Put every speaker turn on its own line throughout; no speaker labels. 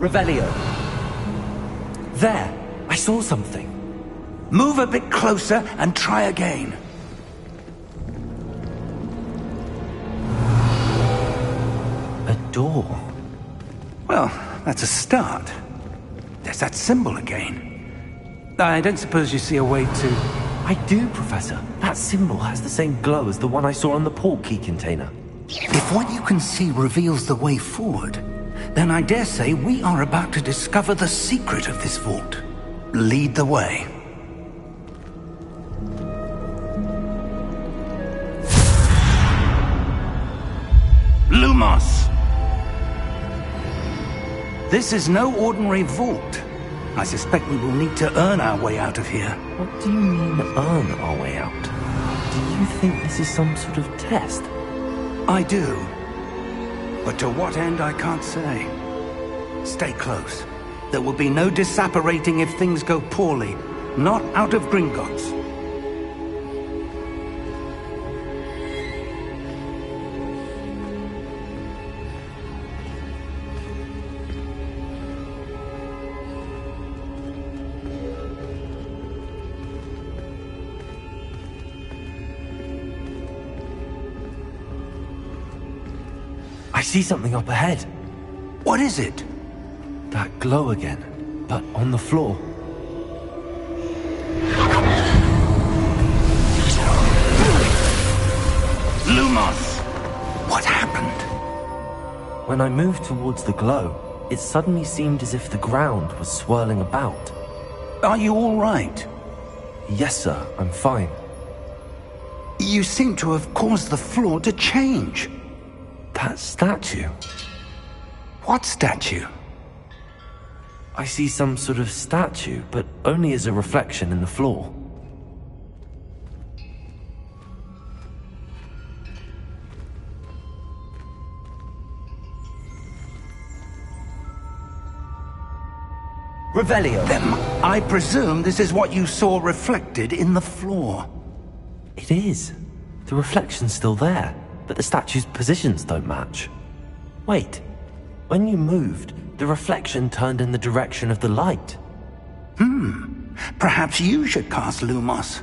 Revelio. There! I saw something.
Move a bit closer and try again.
A door.
Well, that's a start. There's that symbol again. I don't suppose you see a way to...
I do, Professor. That symbol has the same glow as the one I saw on the port key container.
If what you can see reveals the way forward, then I dare say we are about to discover the secret of this vault. Lead the way. Lumos! This is no ordinary vault. I suspect we will need to earn our way out of here.
What do you mean, earn our way out? Do you think this is some sort of test?
I do. But to what end, I can't say. Stay close. There will be no disapparating if things go poorly. Not out of Gringotts.
I see something up ahead.
What is it?
That glow again, but on the floor.
Lumos! What happened?
When I moved towards the glow, it suddenly seemed as if the ground was swirling about.
Are you all right?
Yes, sir, I'm fine.
You seem to have caused the floor to change.
That statue.
What statue?
I see some sort of statue, but only as a reflection in the floor. Revelio.
Then I presume this is what you saw reflected in the floor.
It is. The reflection's still there, but the statue's positions don't match. Wait. When you moved, the reflection turned in the direction of the light.
Perhaps you should cast Lumos.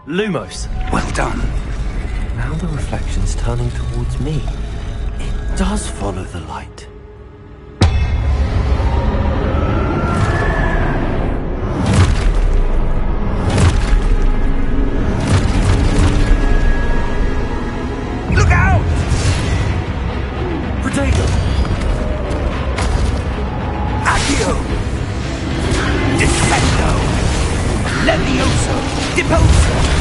Lumos.
Well done.
Now the reflection's turning towards me. It does follow the light.
Look out!
Potato!
Accio! Defendo! Levioso! Deposo!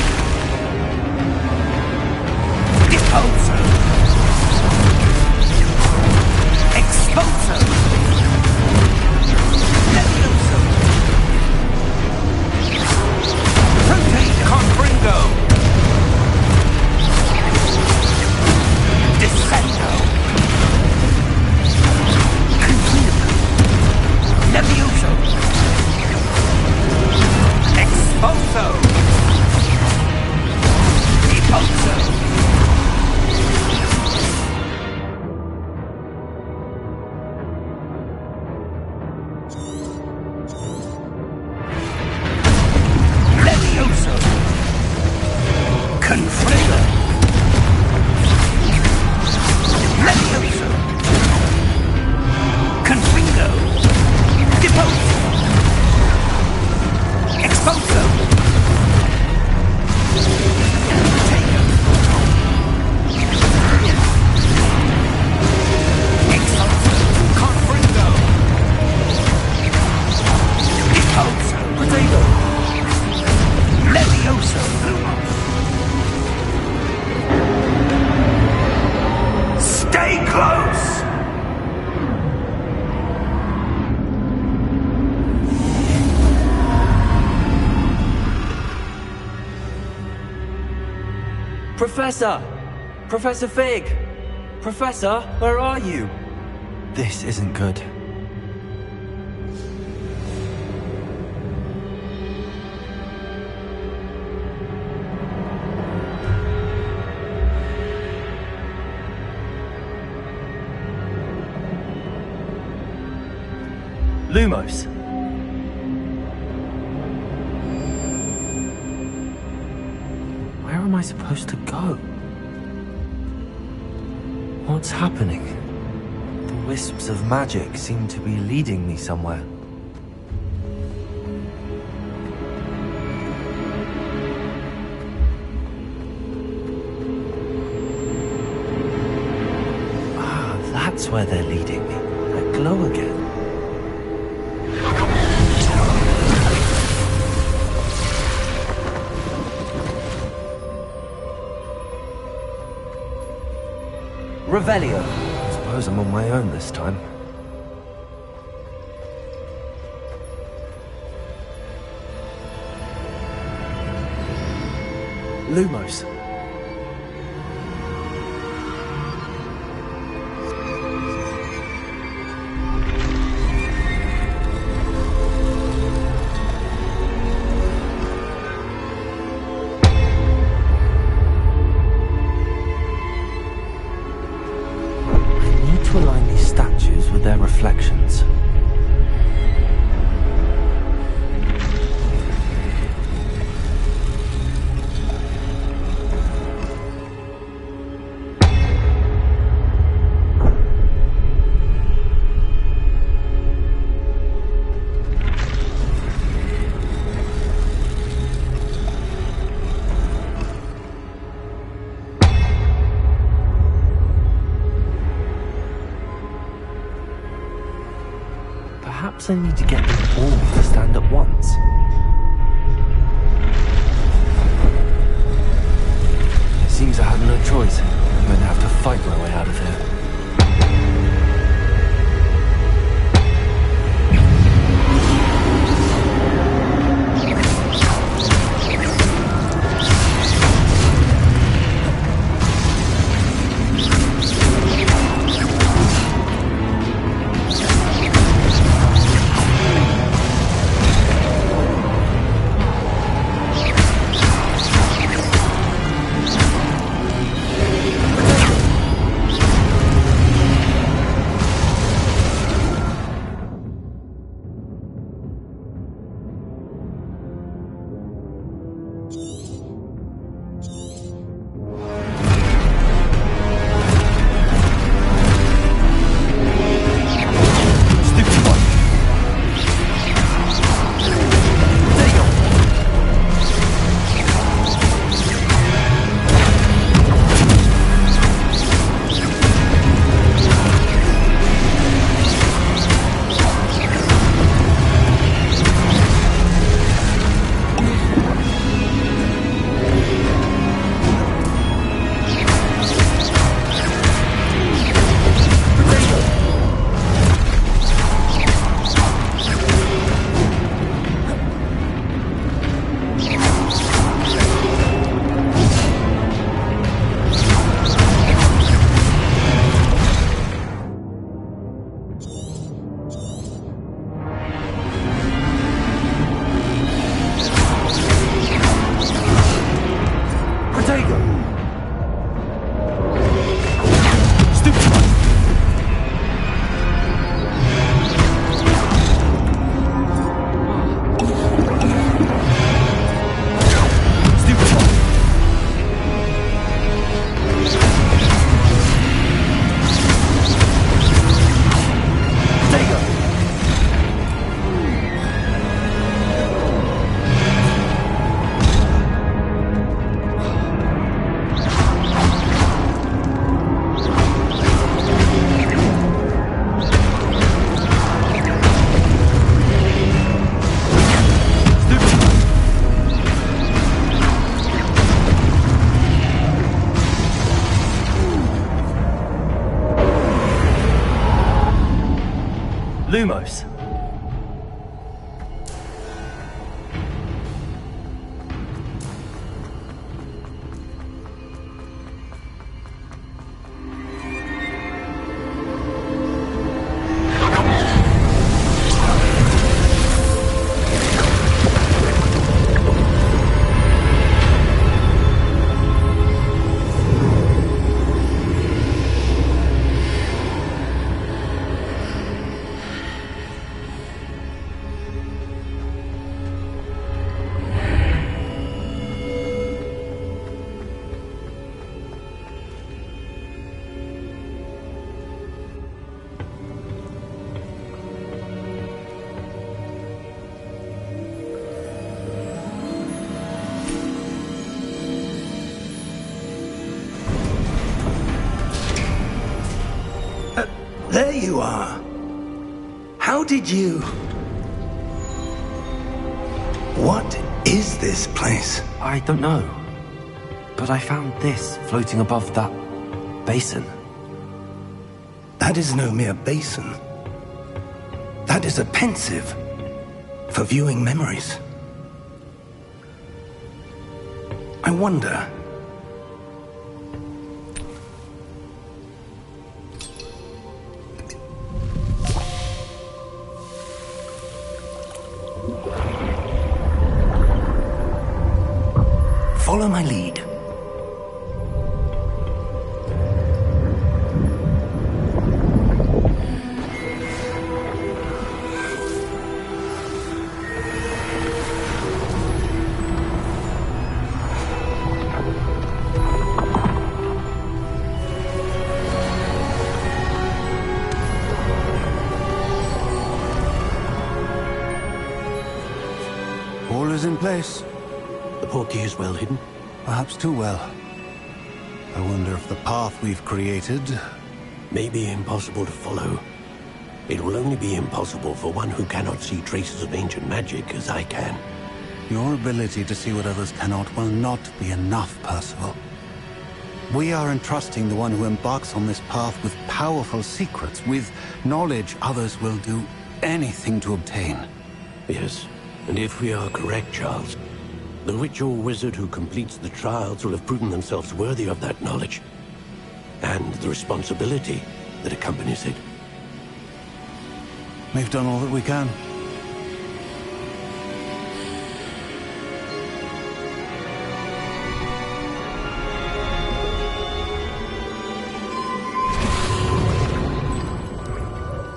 Deposo! Exposo! Levioso! Rotate Confringo! Descendo! Levioso! Exposo! Deposo!
Professor! Professor Fig! Professor, where are you? This isn't good. Lumos! Where am I supposed to go? What's happening? The wisps of magic seem to be leading me somewhere. Ah, that's where they're leading me. That glow again. Revelio. I suppose I'm on my own this time. Lumos. To align these statues with their reflections. Perhaps I need to get them all to stand at once. It seems I have no choice. I'm going to have to fight my way out of here. Lumos.
you are. How did you... What is this place?
I don't know. But I found this floating above that basin.
That is no mere basin. That is a pensive for viewing memories. I wonder... Follow my lead.
All is in place.
The portkey is well hidden.
Perhaps too well. I wonder if the path we've created...
May be impossible to follow. It will only be impossible for one who cannot see traces of ancient magic as I can.
Your ability to see what others cannot will not be enough, Percival. We are entrusting the one who embarks on this path with powerful secrets, with knowledge others will do anything to obtain.
Yes, and if we are correct, Charles, the witch or wizard who completes the trials will have proven themselves worthy of that knowledge, and the responsibility that accompanies it.
We've done all that we can.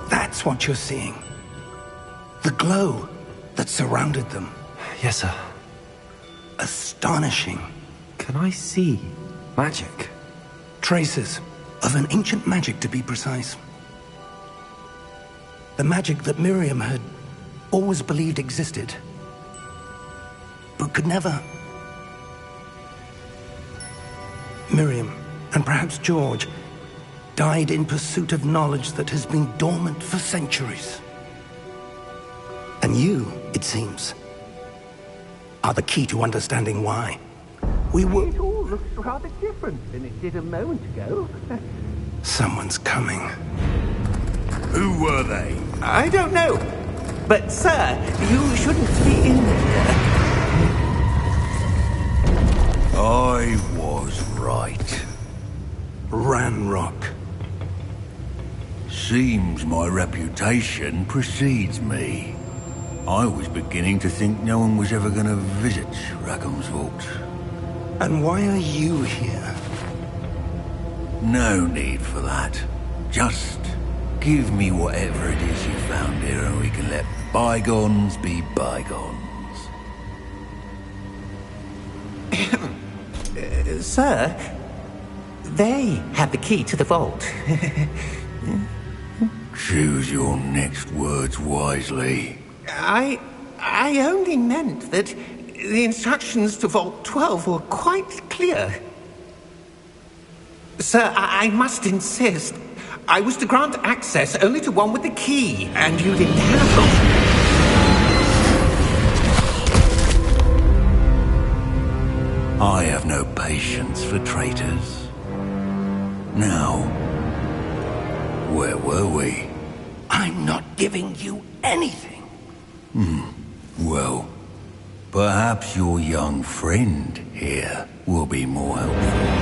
That's what you're seeing. The glow that surrounded them.
Yes, sir.
Astonishing.
Can I see magic?
Traces of an ancient magic, to be precise. The magic that Miriam had always believed existed, but could never. Miriam, and perhaps George, died in pursuit of knowledge that has been dormant for centuries. And you, it seems, are the key to understanding why.
It all looks rather different than it did a moment ago.
Someone's coming.
Who were they?
I don't know. But, sir, you shouldn't be in here.
I was right.
Ranrock.
Seems my reputation precedes me. I was beginning to think no one was ever going to visit Rackham's vault.
And why are you here?
No need for that. Just give me whatever it is you found here and we can let bygones be bygones.
Sir, they have the key to the vault.
Choose your next words wisely.
I only meant that the instructions to Vault 12 were quite clear. Sir, I must insist. I was to grant access only to one with the key, and you didn't have them.
I have no patience for traitors. Now, where were we?
I'm not giving you anything.
Well, perhaps your young friend here will be more helpful.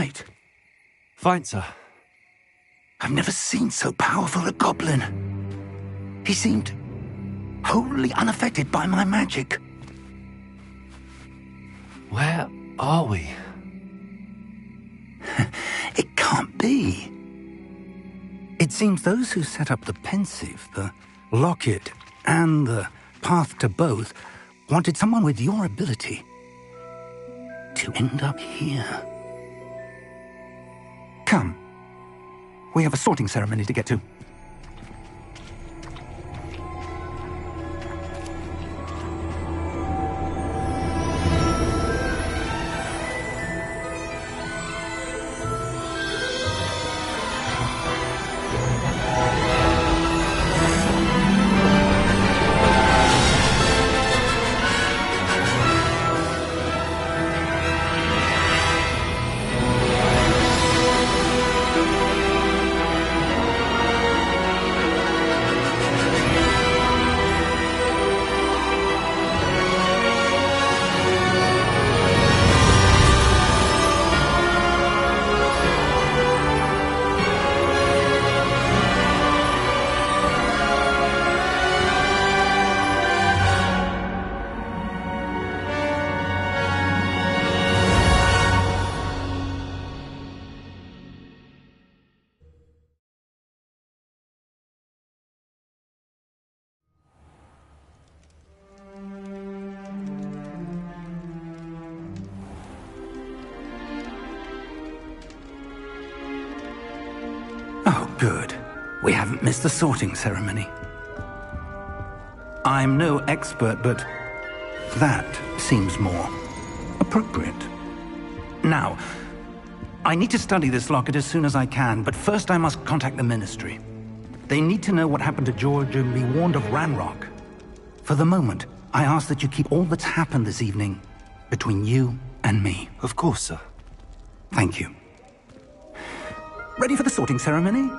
right.
Fine, sir.
I've never seen so powerful a goblin. He seemed wholly unaffected by my magic.
Where are we?
It can't be. It seems those who set up the pensive, the locket, and the path to both wanted someone with your ability to end up here. Come. We have a sorting ceremony to get to. Oh, good. We haven't missed the sorting ceremony. I'm no expert, but that seems more appropriate. Now, I need to study this locket as soon as I can, but first I must contact the Ministry. They need to know what happened to George and be warned of Ranrock. For the moment, I ask that you keep all that's happened this evening between you and me.
Of course, sir.
Thank you. Ready for the sorting ceremony?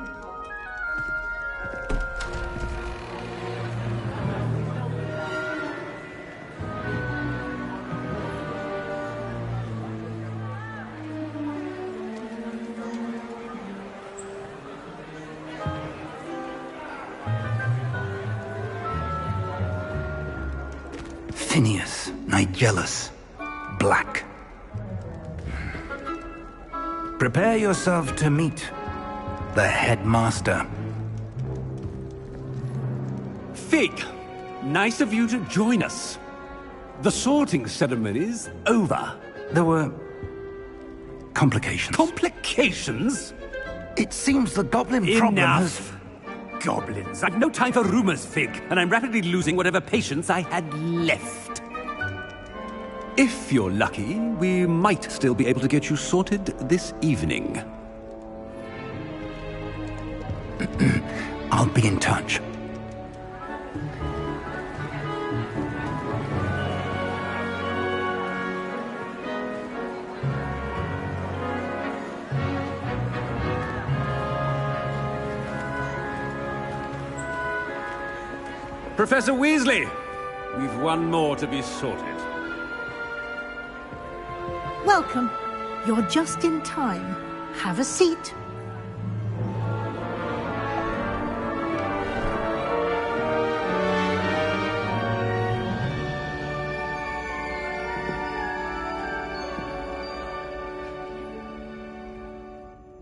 Phineas, Nigellus, Black. Prepare yourself to meet the headmaster.
Fig, nice of you to join us. The sorting ceremony's over.
There were complications.
Complications?
It seems the goblin problem has...
Enough! Goblins. I've no time for rumors, Fig, and I'm rapidly losing whatever patience I had left. If you're lucky, we might still be able to get you sorted this evening.
I'll be in touch.
Professor Weasley, we've one more to be sorted.
Welcome. You're just in time. Have a seat.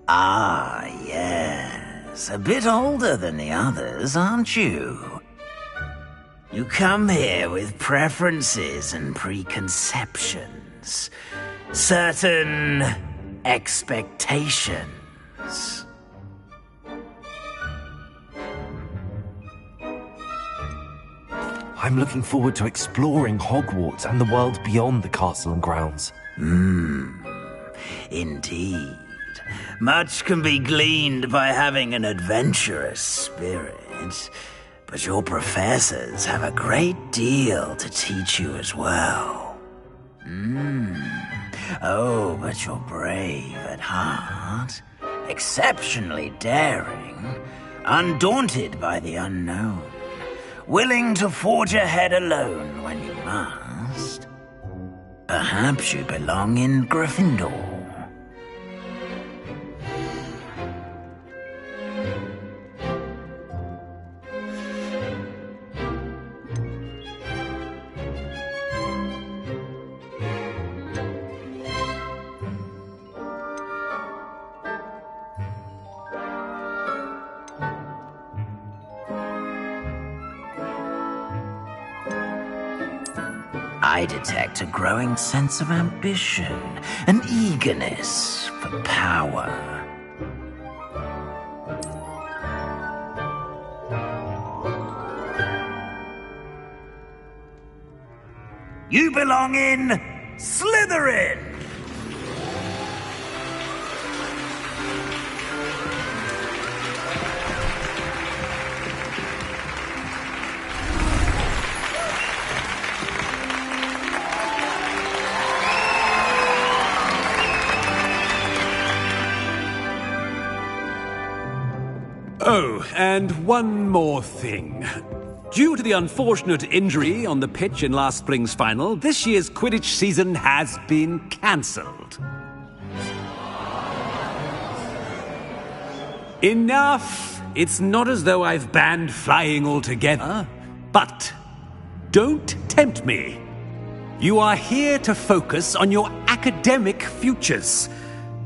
Ah, yes. A bit older than the others, aren't you? You come here with preferences and preconceptions. Certain expectations.
I'm looking forward to exploring Hogwarts and the world beyond the castle and grounds.
Indeed. Much can be gleaned by having an adventurous spirit, but your professors have a great deal to teach you as well. Oh, but you're brave at heart, exceptionally daring, undaunted by the unknown, willing to forge ahead alone when you must. Perhaps you belong in Gryffindor. I detect a growing sense of ambition, an eagerness for power. You belong in Slytherin!
Oh, and one more thing. Due to the unfortunate injury on the pitch in last spring's final, this year's Quidditch season has been cancelled. Enough! It's not as though I've banned flying altogether. But don't tempt me. You are here to focus on your academic futures.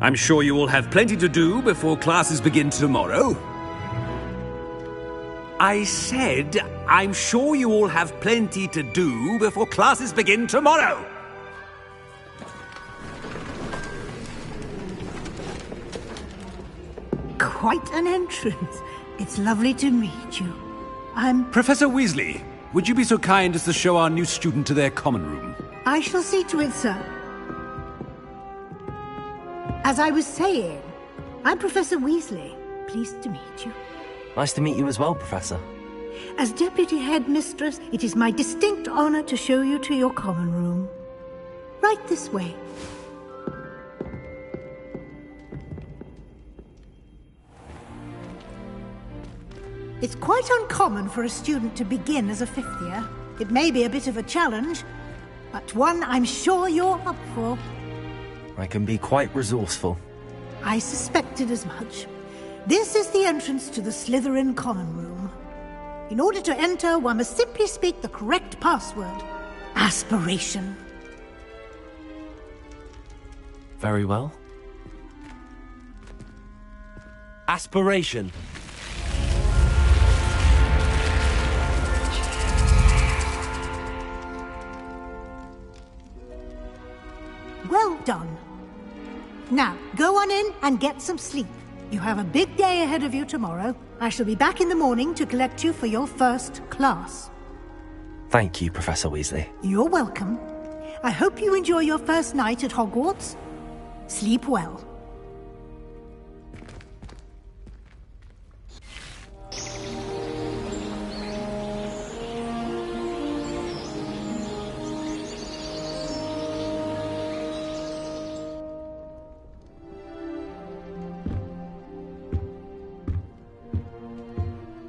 I'm sure you will have plenty to do before classes begin tomorrow. I said, I'm sure you all have plenty to do before classes begin tomorrow.
Quite an entrance. It's lovely to meet you.
Professor Weasley, would you be so kind as to show our new student to their common room?
I shall see to it, sir. As I was saying, I'm Professor Weasley. Pleased to meet you.
Nice to meet you as well, Professor.
As Deputy Headmistress, it is my distinct honor to show you to your common room. Right this way. It's quite uncommon for a student to begin as a fifth year. It may be a bit of a challenge, but one I'm sure you're up for.
I can be quite resourceful.
I suspected as much. This is the entrance to the Slytherin common room. In order to enter, one must simply speak the correct password. Aspiration.
Very well. Aspiration.
Well done. Now, go on in and get some sleep. You have a big day ahead of you tomorrow. I shall be back in the morning to collect you for your first class.
Thank you, Professor Weasley.
You're welcome. I hope you enjoy your first night at Hogwarts. Sleep well.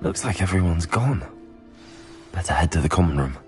Looks like everyone's gone. Better head to the common room.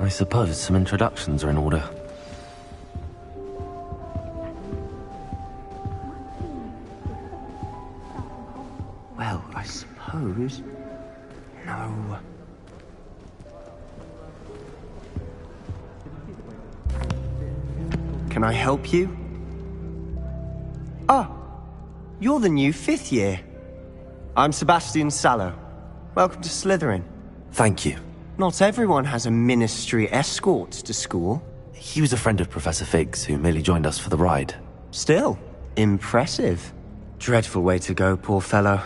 I suppose some introductions are in order.
Well, I suppose... No. Can I help you? Ah, you're the new 5th year. I'm Sebastian Sallow. Welcome to Slytherin.
Thank you.
Not everyone has a ministry escort to school.
He was a friend of Professor Fig's who merely joined us for the ride.
Still, impressive. Dreadful way to go, poor fellow.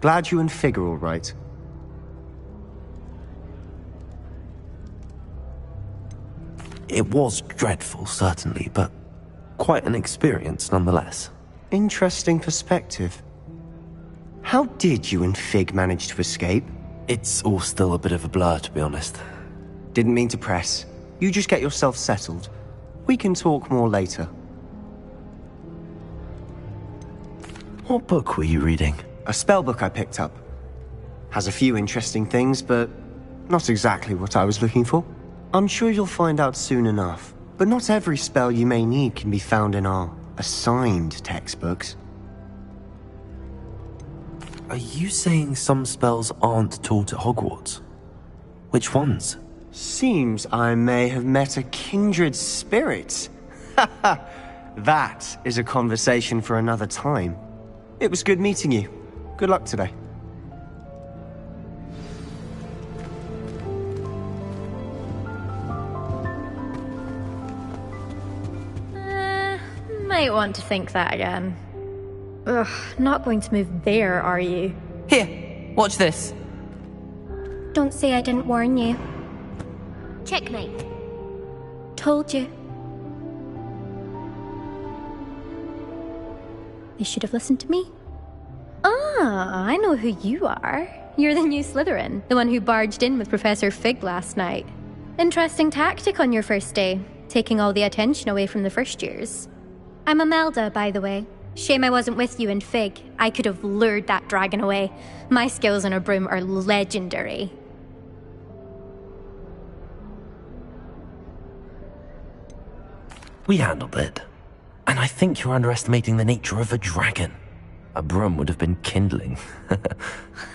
Glad you and Fig are all right.
It was dreadful, certainly, but quite an experience nonetheless.
Interesting perspective. How did you and Fig manage to escape?
It's all still a bit of a blur, to be honest.
Didn't mean to press. You just get yourself settled. We can talk more later.
What book were you reading?
A spell book I picked up. Has a few interesting things, but not exactly what I was looking for. I'm sure you'll find out soon enough. But not every spell you may need can be found in our assigned textbooks.
Are you saying some spells aren't taught at Hogwarts? Which ones?
Seems I may have met a kindred spirit. That is a conversation for another time. It was good meeting you. Good luck today.
Might want to think that again. Ugh, not going to move there, are you?
Here, watch this.
Don't say I didn't warn you.
Checkmate.
Told you. They should have listened to me. Ah, I know who you are. You're the new Slytherin, the one who barged in with Professor Fig last night. Interesting tactic on your first day, taking all the attention away from the first years. I'm Imelda, by the way. Shame I wasn't with you and Fig. I could have lured that dragon away. My skills on a broom are legendary.
We handled it. And I think you're underestimating the nature of a dragon. A broom would have been kindling.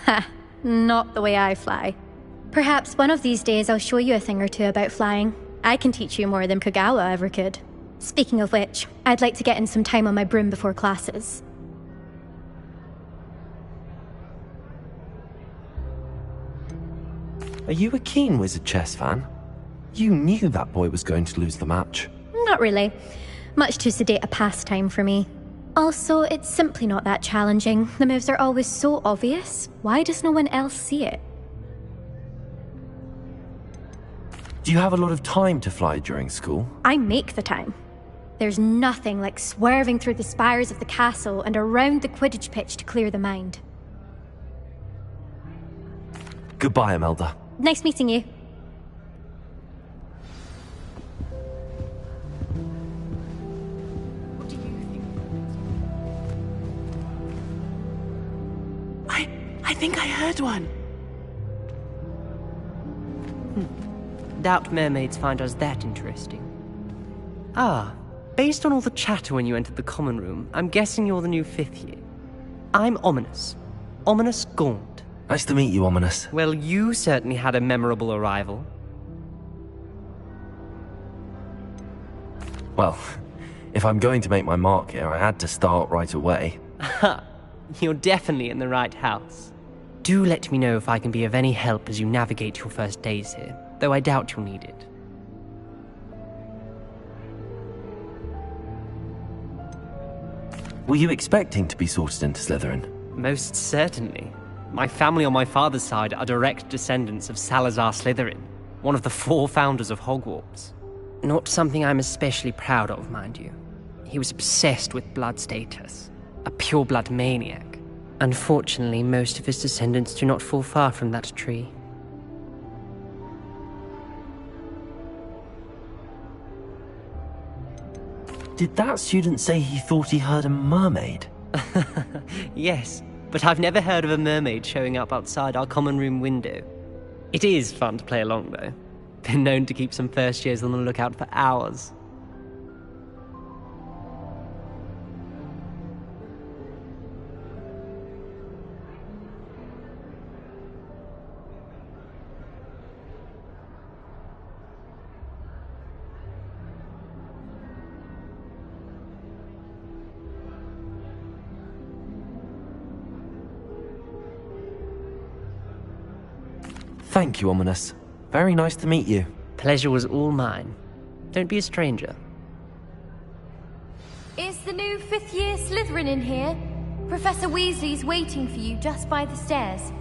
Ha, not the way I fly. Perhaps one of these days I'll show you a thing or two about flying. I can teach you more than Kagawa ever could. Speaking of which, I'd like to get in some time on my broom before classes.
Are you a keen Wizard chess fan? You knew that boy was going to lose the match.
Not really. Much too sedate a pastime for me. Also, it's simply not that challenging. The moves are always so obvious. Why does no one else see it?
Do you have a lot of time to fly during school?
I make the time. There's nothing like swerving through the spires of the castle and around the Quidditch pitch to clear the mind.
Goodbye, Imelda.
Nice meeting you.
What do you think? I think I heard one.
Doubt mermaids find us that interesting. Ah, based on all the chatter when you entered the common room, I'm guessing you're the new 5th year. I'm Ominous. Ominous Gaunt.
Nice to meet you, Ominous.
Well, you certainly had a memorable arrival.
Well, if I'm going to make my mark here, I had to start right away.
Ha! You're definitely in the right house. Do let me know if I can be of any help as you navigate your first days here, though I doubt you'll need it.
Were you expecting to be sorted into Slytherin?
Most certainly. My family on my father's side are direct descendants of Salazar Slytherin, one of the 4 founders of Hogwarts. Not something I'm especially proud of, mind you. He was obsessed with blood status, a pure-blood maniac. Unfortunately, most of his descendants do not fall far from that tree.
Did that student say he thought he heard a mermaid?
Yes, but I've never heard of a mermaid showing up outside our common room window. It is fun to play along, though. Been known to keep some first years on the lookout for hours.
Thank you, Ominous. Very nice to meet you.
Pleasure was all mine. Don't be a stranger.
Is the new fifth-year Slytherin in here? Professor Weasley's waiting for you just by the stairs.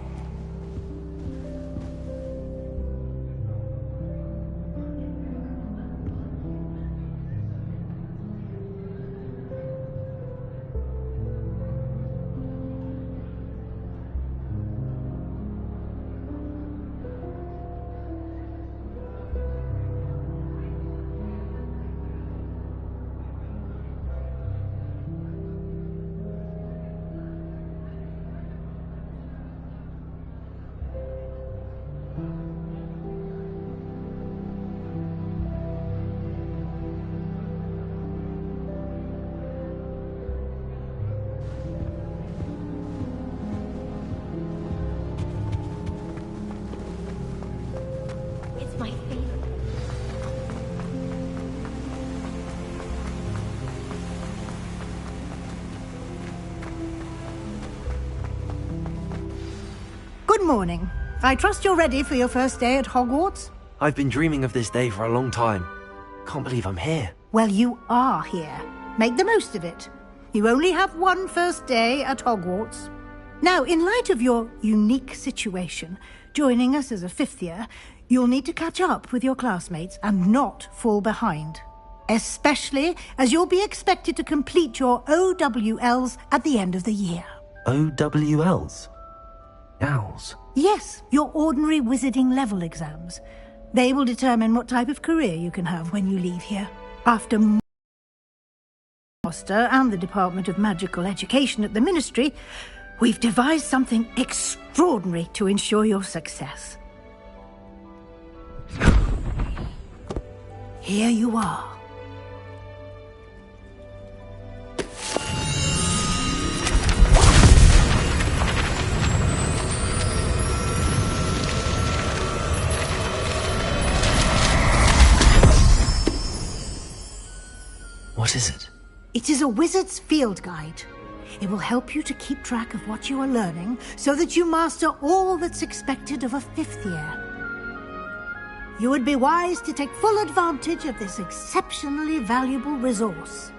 It's my favorite.
Good morning. I trust you're ready for your first day at Hogwarts?
I've been dreaming of this day for a long time. Can't believe I'm here.
Well, you are here. Make the most of it. You only have one first day at Hogwarts. Now, in light of your unique situation, joining us as a fifth year, you'll need to catch up with your classmates and not fall behind. Especially as you'll be expected to complete your OWLs at the end of the year.
OWLs? Owls?
Yes, your ordinary wizarding level exams. They will determine what type of career you can have when you leave here. After Master and the Department of Magical Education at the Ministry, we've devised something extraordinary to ensure your success. Here you are.
What is it?
It is a wizard's field guide. It will help you to keep track of what you are learning so that you master all that's expected of a fifth year. You would be wise to take full advantage of this exceptionally valuable resource.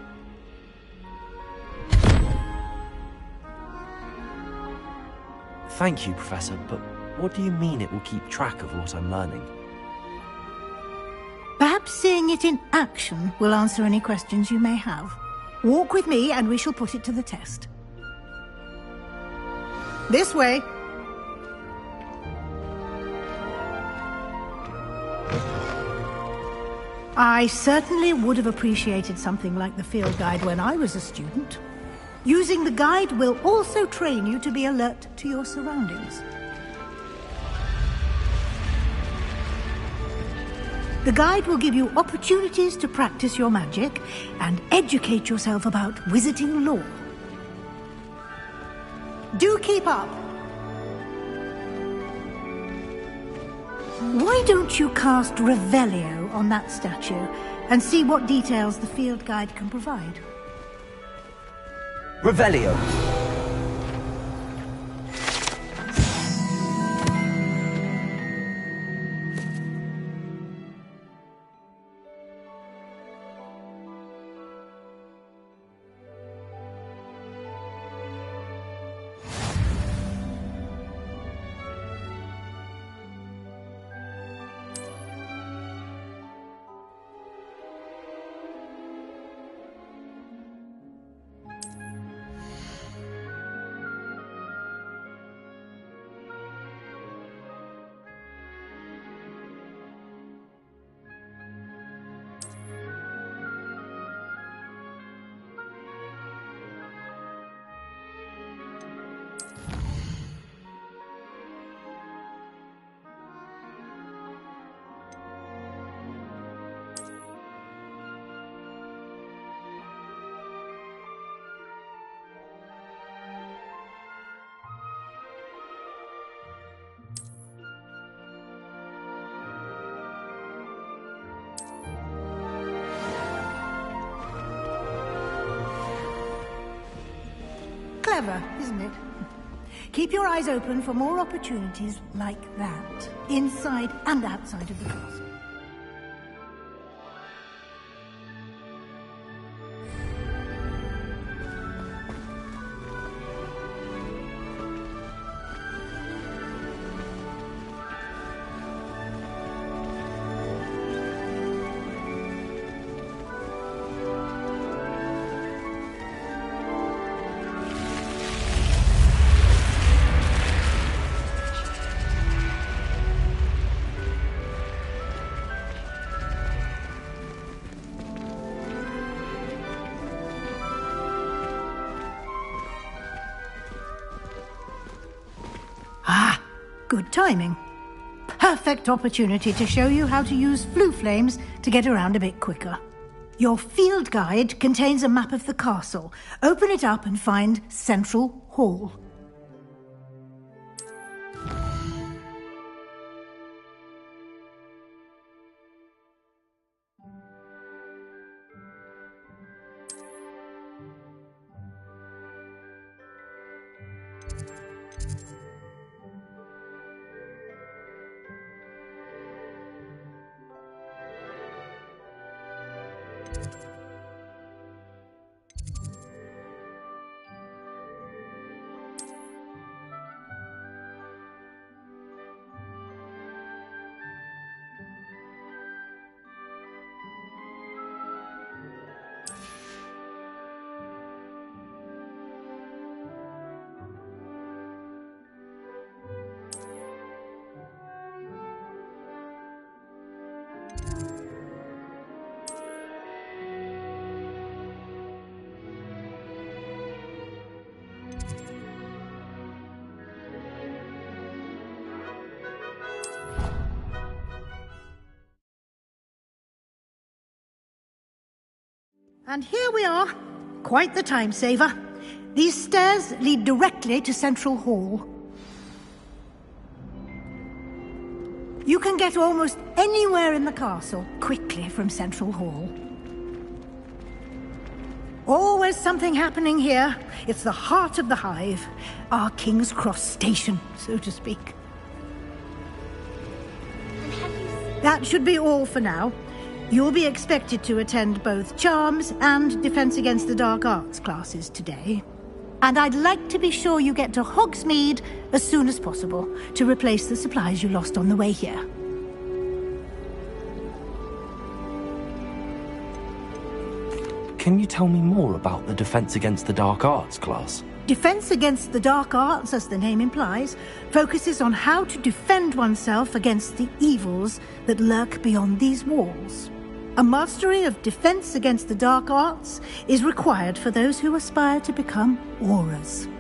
Thank you, Professor, but what do you mean it will keep track of what I'm learning?
Perhaps seeing it in action will answer any questions you may have. Walk with me and we shall put it to the test. This way. I certainly would have appreciated something like the field guide when I was a student. Using the guide will also train you to be alert to your surroundings. The guide will give you opportunities to practice your magic and educate yourself about wizarding lore. Do keep up! Why don't you cast Revelio on that statue and see what details the field guide can provide?
Revelio!
Clever, isn't it? Keep your eyes open for more opportunities like that, inside and outside of the castle. Good timing. Perfect opportunity to show you how to use flue flames to get around a bit quicker. Your field guide contains a map of the castle. Open it up and find Central Hall. And here we are. Quite the time saver. These stairs lead directly to Central Hall. You can get almost anywhere in the castle quickly from Central Hall. Always something happening here. It's the heart of the hive. Our King's Cross station, so to speak. That should be all for now. You'll be expected to attend both Charms and Defense Against the Dark Arts classes today. And I'd like to be sure you get to Hogsmeade as soon as possible to replace the supplies you lost on the way here.
Can you tell me more about the Defense Against the Dark Arts class?
Defense Against the Dark Arts, as the name implies, focuses on how to defend oneself against the evils that lurk beyond these walls. A mastery of Defense Against the Dark Arts is required for those who aspire to become Aurors.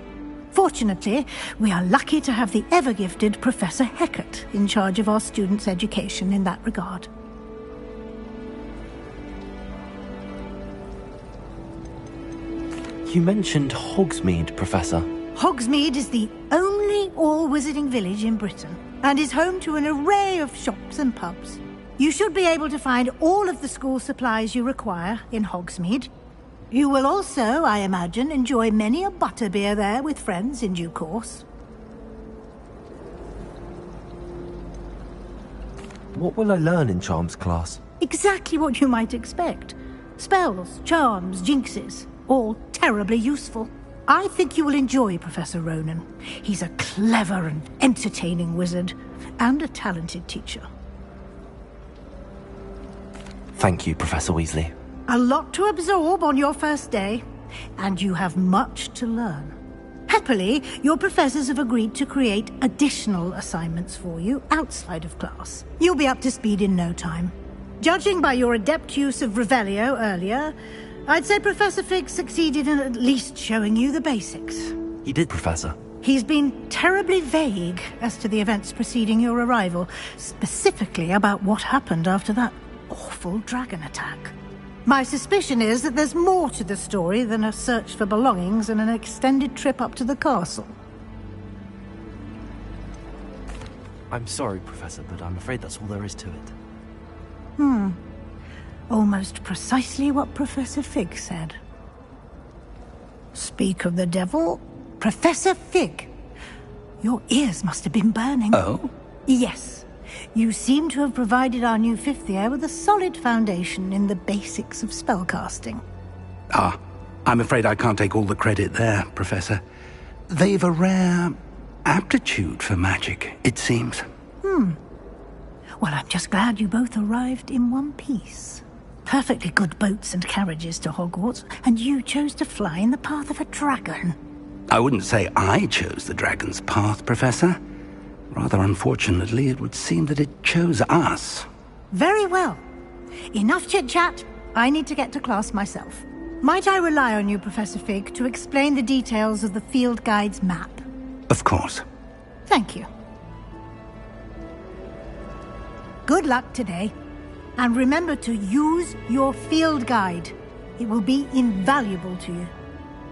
Fortunately, we are lucky to have the ever-gifted Professor Hecat in charge of our students' education in that regard.
You mentioned Hogsmeade, Professor.
Hogsmeade is the only all-wizarding village in Britain and is home to an array of shops and pubs. You should be able to find all of the school supplies you require in Hogsmeade. You will also, I imagine, enjoy many a butterbeer there with friends in due course.
What will I learn in Charms class?
Exactly what you might expect. Spells, charms, jinxes, all terribly useful. I think you will enjoy Professor Ronan. He's a clever and entertaining wizard, and a talented teacher.
Thank you, Professor Weasley.
A lot to absorb on your first day, and you have much to learn. Happily, your professors have agreed to create additional assignments for you outside of class. You'll be up to speed in no time. Judging by your adept use of Revelio earlier, I'd say Professor Fig succeeded in at least showing you the basics.
He did, Professor.
He's been terribly vague as to the events preceding your arrival, specifically about what happened after that awful dragon attack. My suspicion is that there's more to the story than a search for belongings and an extended trip up to the castle.
I'm sorry, Professor, but I'm afraid that's all there is to it.
Almost precisely what Professor Fig said. Speak of the devil, Professor Fig. Your ears must have been burning.
Oh?
Yes. You seem to have provided our new fifth year with a solid foundation in the basics of spellcasting.
Ah, I'm afraid I can't take all the credit there, Professor. They've a rare aptitude for magic, it seems.
Well, I'm just glad you both arrived in one piece. Perfectly good boats and carriages to Hogwarts, and you chose to fly in the path of a dragon.
I wouldn't say I chose the dragon's path, Professor. Rather unfortunately, it would seem that it chose us.
Very well. Enough chit-chat. I need to get to class myself. Might I rely on you, Professor Fig, to explain the details of the field guide's map?
Of course.
Thank you. Good luck today. And remember to use your field guide. It will be invaluable to you.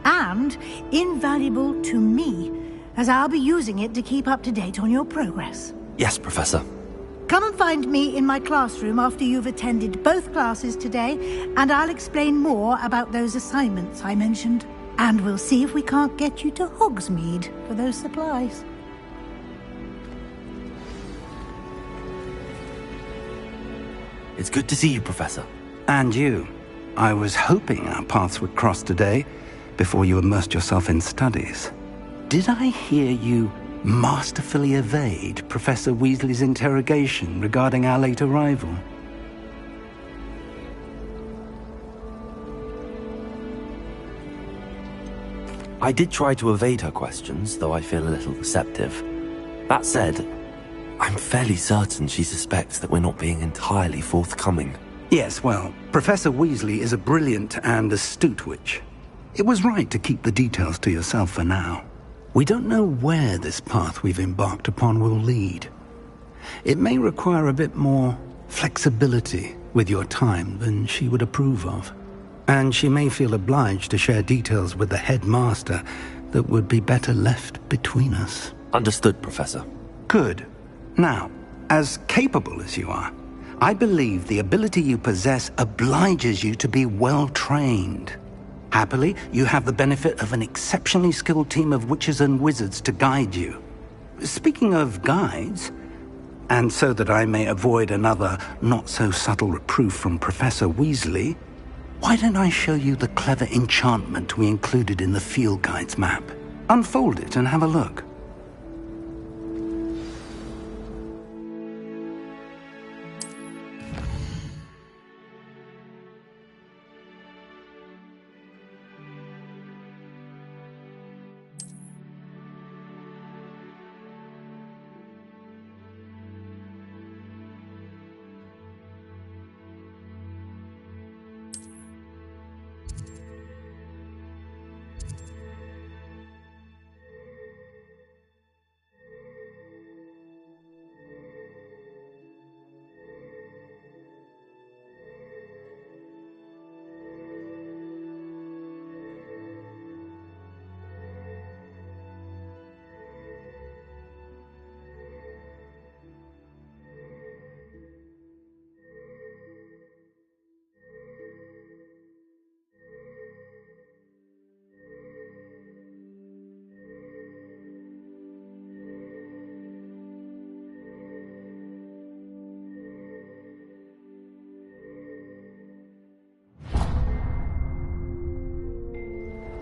And invaluable to me, as I'll be using it to keep up to date on your progress.
Yes, Professor.
Come and find me in my classroom after you've attended both classes today, and I'll explain more about those assignments I mentioned. And we'll see if we can't get you to Hogsmeade for those supplies.
It's good to see you, Professor.
And you. I was hoping our paths would cross today, before you immersed yourself in studies. Did I hear you masterfully evade Professor Weasley's interrogation regarding our late arrival?
I did try to evade her questions, though I feel a little receptive. That said, I'm fairly certain she suspects that we're not being entirely forthcoming.
Yes, well, Professor Weasley is a brilliant and astute witch. It was right to keep the details to yourself for now. We don't know where this path we've embarked upon will lead. It may require a bit more flexibility with your time than she would approve of. And she may feel obliged to share details with the headmaster that would be better left between us.
Understood, Professor.
Good. Now, as capable as you are, I believe the ability you possess obliges you to be well-trained. Happily, you have the benefit of an exceptionally skilled team of witches and wizards to guide you. Speaking of guides, and so that I may avoid another not-so-subtle reproof from Professor Weasley, why don't I show you the clever enchantment we included in the field guide's map? Unfold it and have a look.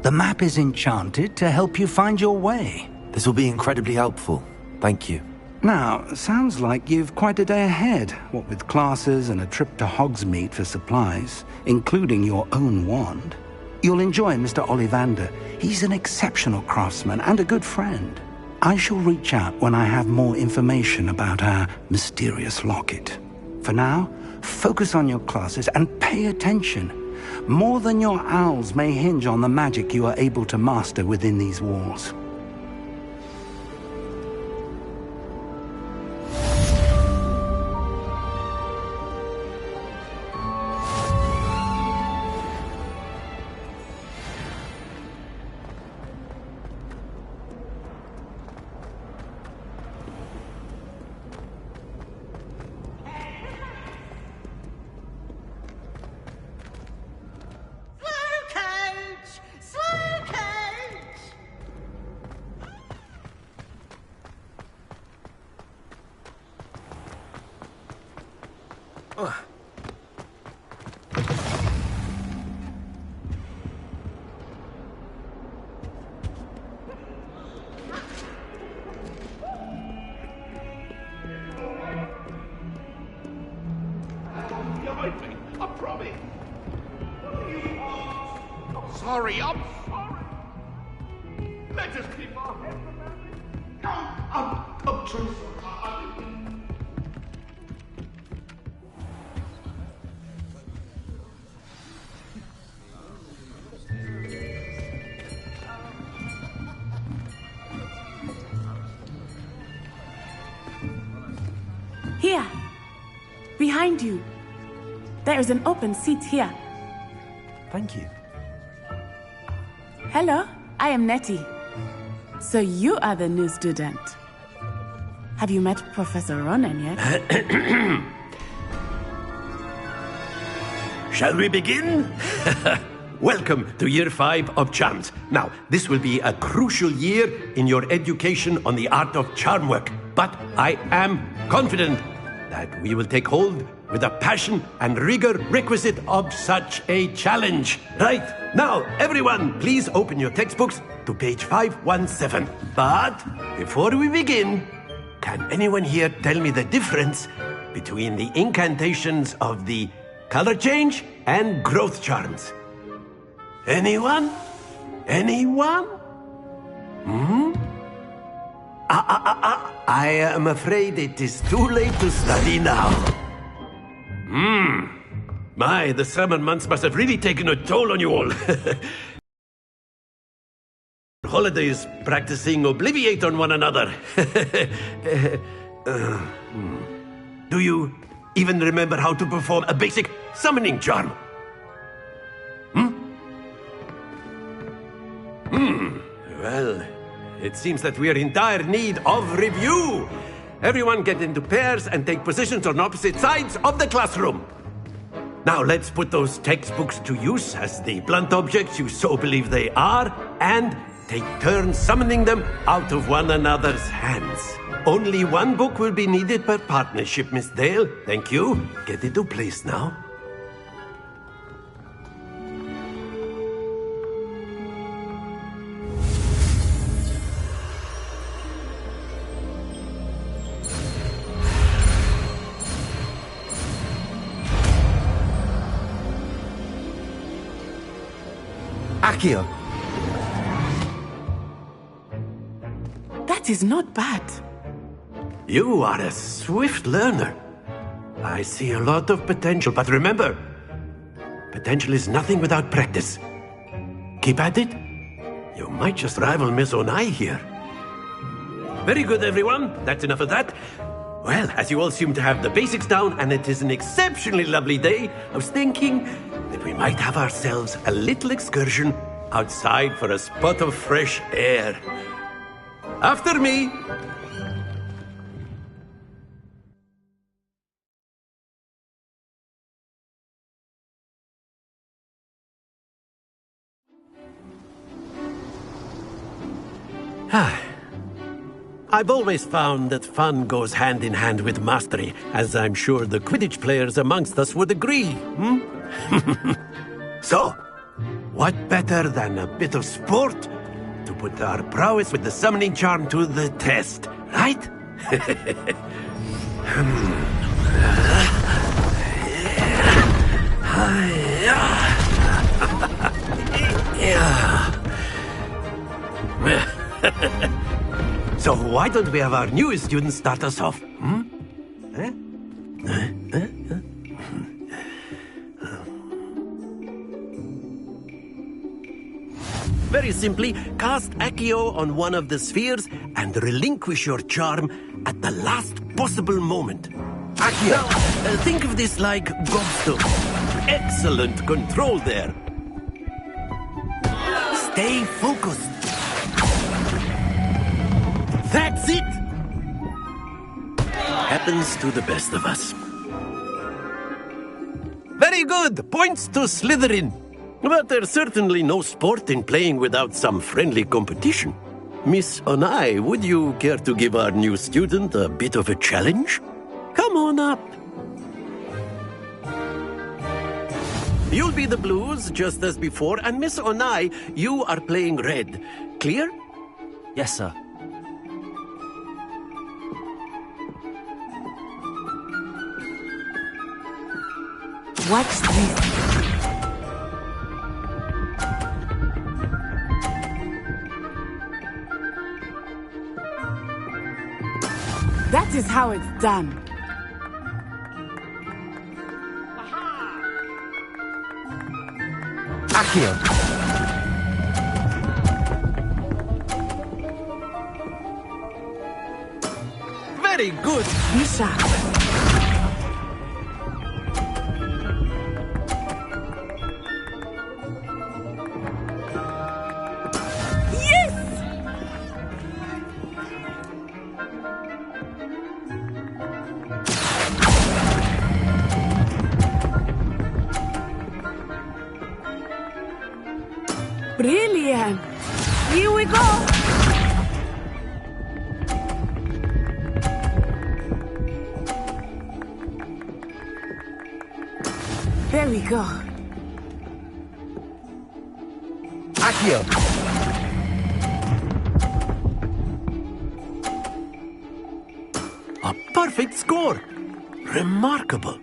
The map is enchanted to help you find your way.
This will be incredibly helpful. Thank you.
Now, sounds like you've quite a day ahead, what with classes and a trip to Hogsmeade for supplies, including your own wand. You'll enjoy Mr. Ollivander. He's an exceptional craftsman and a good friend. I shall reach out when I have more information about our mysterious locket. For now, focus on your classes and pay attention. More than your owls may hinge on the magic you are able to master within these walls.
I promise. Sorry, I'm sorry. Let us keep our heads around it. I'm truly sorry.
Here. Behind you. There is an open seat here.
Thank you.
Hello, I am Nettie. So you are the new student. Have you met Professor Ronan yet?
Shall we begin? Welcome to Year 5 of Charms. Now, this will be a crucial year in your education on the art of charm work. But I am confident that we will take hold with the passion and rigor requisite of such a challenge. Right, now, everyone, please open your textbooks to page 517. But before we begin, can anyone here tell me the difference between the incantations of the color change and growth charms? Anyone? Anyone? I am afraid it is too late to study now. My, the summer months must have really taken a toll on you all. Holidays practicing Obliviate on one another. Do you even remember how to perform a basic summoning charm? Well, it seems that we are in dire need of review. Everyone get into pairs and take positions on opposite sides of the classroom. Now let's put those textbooks to use as the blunt objects you so believe they are, and take turns summoning them out of one another's hands. Only one book will be needed per partnership, Miss Dale. Thank you. Get into place now.
Accio.
That is not bad.
You are a swift learner. I see a lot of potential, but remember, potential is nothing without practice. Keep at it. You might just rival Miss Onai here. Very good, everyone. That's enough of that. Well, as you all seem to have the basics down, and it is an exceptionally lovely day, I was thinking that we might have ourselves a little excursion outside for a spot of fresh air. After me! I've always found that fun goes hand in hand with mastery, as I'm sure the Quidditch players amongst us would agree, So, what better than a bit of sport to put our prowess with the summoning charm to the test, right? So why don't we have our newest student start us off? Very simply, cast Accio on one of the spheres and relinquish your charm at the last possible moment. Accio! Now, think of this like gobstone. Excellent control there. Stay focused. That's it! Happens to the best of us. Very good! Points to Slytherin. But there's certainly no sport in playing without some friendly competition. Miss Onai, would you care to give our new student a bit of a challenge? Come on up. You'll be the blues, just as before, and Miss Onai, you are playing red. Clear?
Yes, sir.
Watch this. That is how it's done.
Accio!
Very good!
Misha. Brilliant! Here we go! There we go.
Accio!
A perfect score! Remarkable!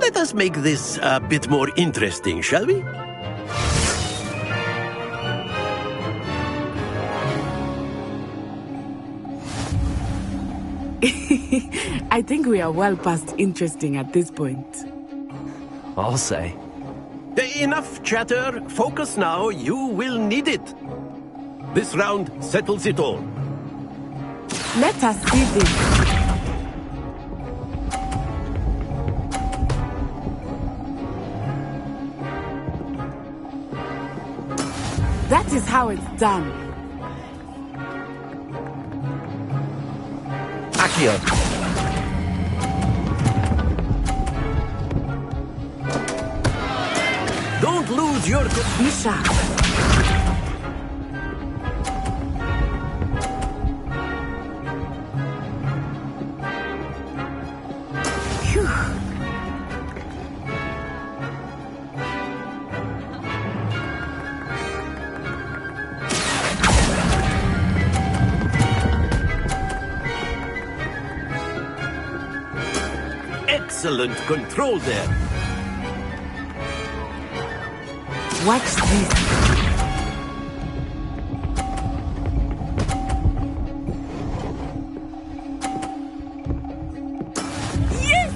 Let us make this a bit more interesting, shall we?
I think we are well past interesting at this point.
I'll say.
Enough chatter. Focus now. You will need it. This round settles it all.
Let us see this. That is how it's done.
Accio!
Don't lose your...
Misha.
Excellent control there.
Watch this. Yes!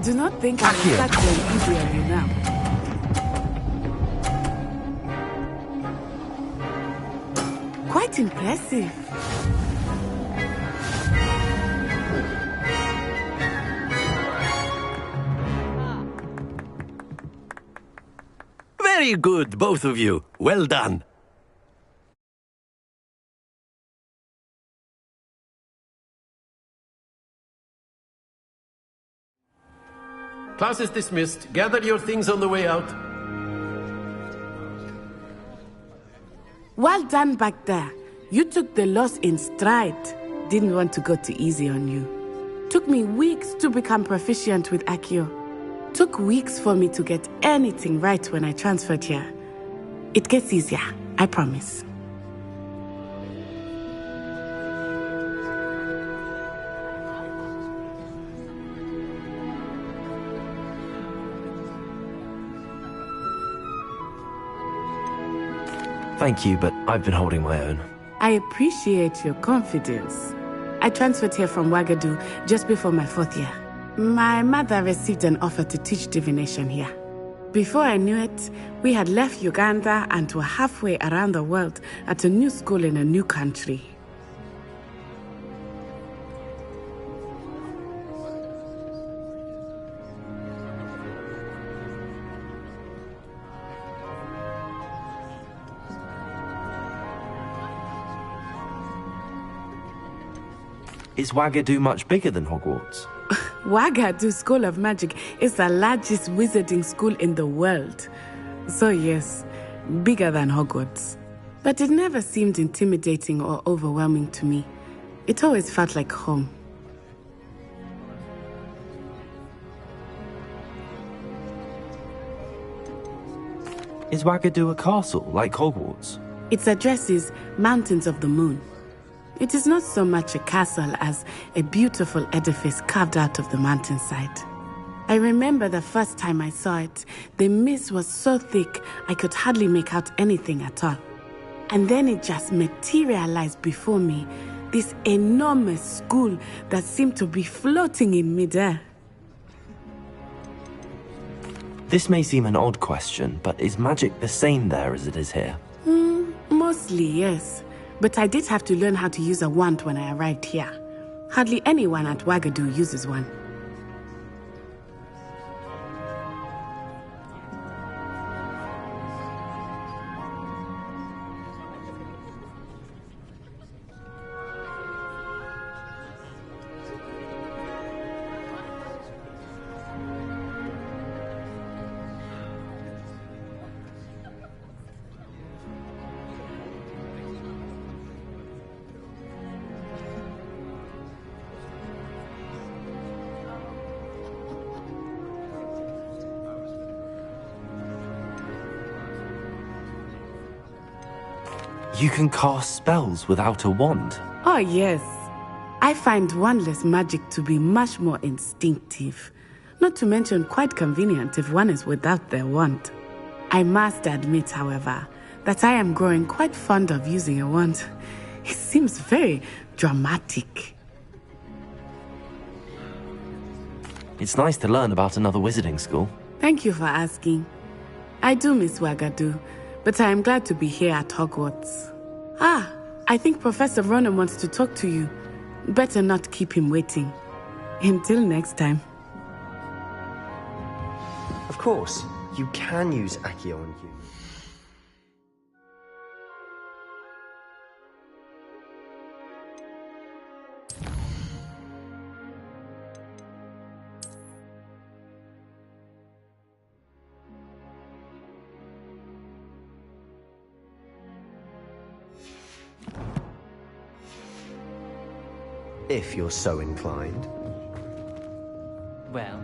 Do not think I will start going easy on you now. Quite impressive.
Very good, both of you. Well done. Class is dismissed. Gather your things on the way out.
Well done back there. You took the loss in stride. Didn't want to go too easy on you. Took me weeks to become proficient with Accio. Took weeks for me to get anything right when I transferred here. It gets easier, I promise.
Thank you, but I've been holding my own.
I appreciate your confidence. I transferred here from Ouagadougou just before my 4th year. My mother received an offer to teach divination here. Before I knew it, we had left Uganda and were halfway around the world at a new school in a new country.
Is Wagadu much bigger than Hogwarts?
Wagadu School of Magic is the largest wizarding school in the world. So yes, bigger than Hogwarts. But it never seemed intimidating or overwhelming to me. It always felt like home.
Is Wagadu a castle, like Hogwarts?
Its address is Mountains of the Moon. It is not so much a castle as a beautiful edifice carved out of the mountainside. I remember the first time I saw it, the mist was so thick I could hardly make out anything at all. And then it just materialized before me, this enormous school that seemed to be floating in midair.
This may seem an odd question, but is magic the same there as it is here?
Mostly, yes. But I did have to learn how to use a wand when I arrived here. Hardly anyone at Wagadu uses one.
You can cast spells without a wand.
Oh, yes. I find wandless magic to be much more instinctive. Not to mention quite convenient if one is without their wand. I must admit, however, that I am growing quite fond of using a wand. It seems very dramatic.
It's nice to learn about another wizarding school.
Thank you for asking. I do miss Wagadu, but I am glad to be here at Hogwarts. I think Professor Ronan wants to talk to you. Better not keep him waiting. Until next time.
Of course, you can use Accio on humans. If you're so inclined.
Well,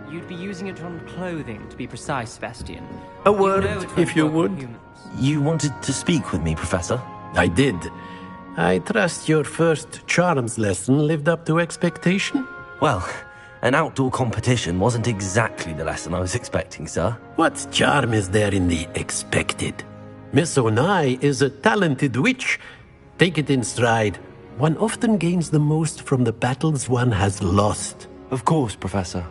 you'd be using it on clothing, to be precise, Sebastian.
A word,
if
you would.
You wanted to speak with me, Professor?
I did. I trust your first charms lesson lived up to expectation?
Well, an outdoor competition wasn't exactly the lesson I was expecting, sir.
What charm is there in the expected? Miss Onai is a talented witch. Take it in stride. One often gains the most from the battles one has lost.
Of course, Professor.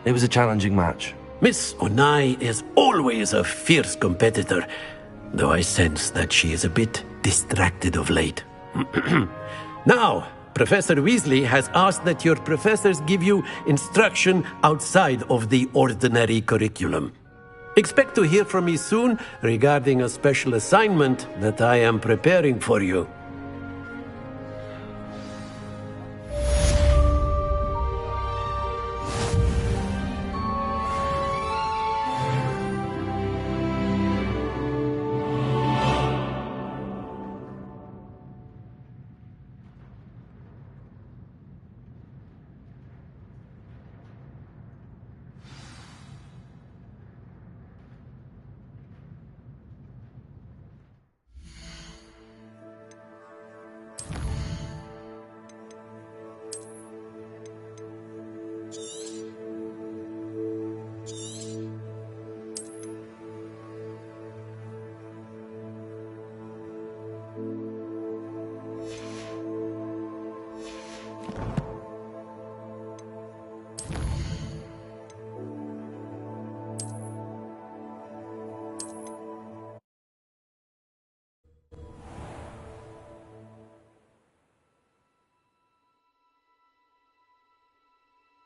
It was a challenging match.
Miss Onai is always a fierce competitor, though I sense that she is a bit distracted of late. Now, Professor Weasley has asked that your professors give you instruction outside of the ordinary curriculum. Expect to hear from me soon regarding a special assignment that I am preparing for you.